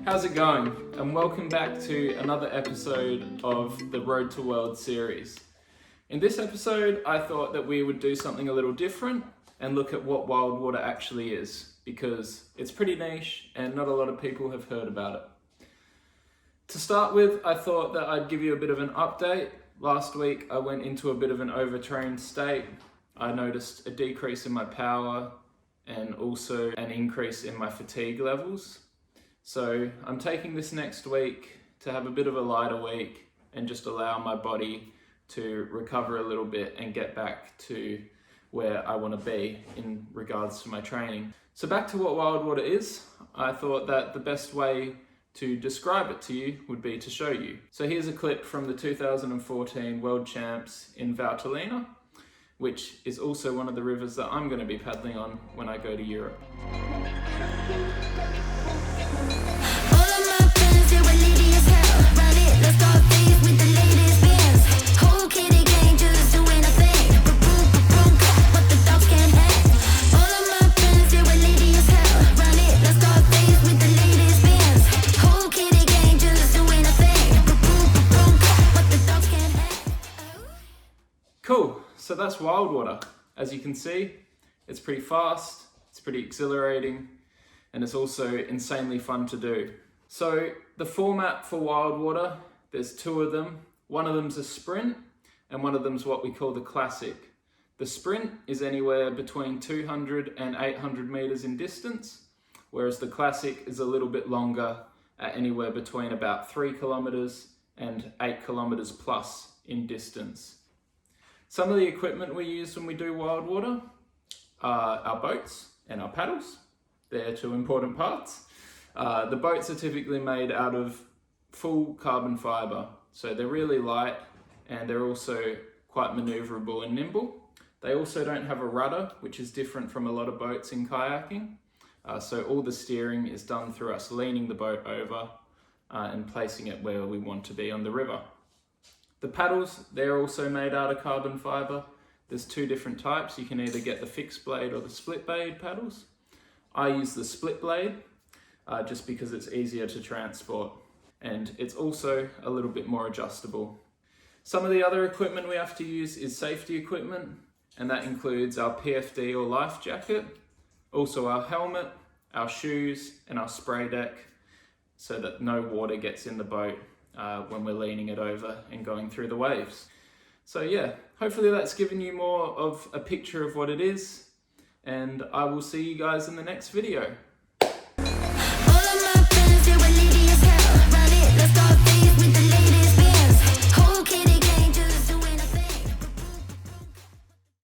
How's it going? And welcome back to another episode of the Road to World series. In this episode, I thought that we would do something a little different and look at what wild water actually is, because it's pretty niche and not a lot of people have heard about it. To start with, I thought that I'd give you a bit of an update. Last week, I went into a bit of an overtrained state. I noticed a decrease in my power and also an increase in my fatigue levels. So I'm taking this next week to have a bit of a lighter week and just allow my body to recover a little bit and get back to where I want to be in regards to my training. So back to what wild water is, I thought that the best way to describe it to you would be to show you. So here's a clip from the 2014 World Champs in Valtellina, which is also one of the rivers that I'm going to be paddling on when I go to Europe. Cool, so that's wild water. As you can see, it's pretty fast, it's pretty exhilarating, and it's also insanely fun to do. So the format for wild water, there's two of them. One of them's a sprint, and one of them's what we call the classic. The sprint is anywhere between 200 and 800 meters in distance, whereas the classic is a little bit longer at anywhere between about 3 kilometers and 8 kilometers plus in distance. Some of the equipment we use when we do wild water are our boats and our paddles. They're two important parts. The boats are typically made out of full carbon fiber, so they're really light and they're also quite maneuverable and nimble. They also don't have a rudder, which is different from a lot of boats in kayaking. So all the steering is done through us leaning the boat over and placing it where we want to be on the river. The paddles, they're also made out of carbon fiber. There's two different types. You can either get the fixed blade or the split blade paddles. I use the split blade just because it's easier to transport, and it's also a little bit more adjustable. Some of the other equipment we have to use is safety equipment, and that includes our PFD or life jacket, also our helmet, our shoes, and our spray deck, so that no water gets in the boat when we're leaning it over and going through the waves. So yeah, hopefully that's given you more of a picture of what it is, and I will see you guys in the next video.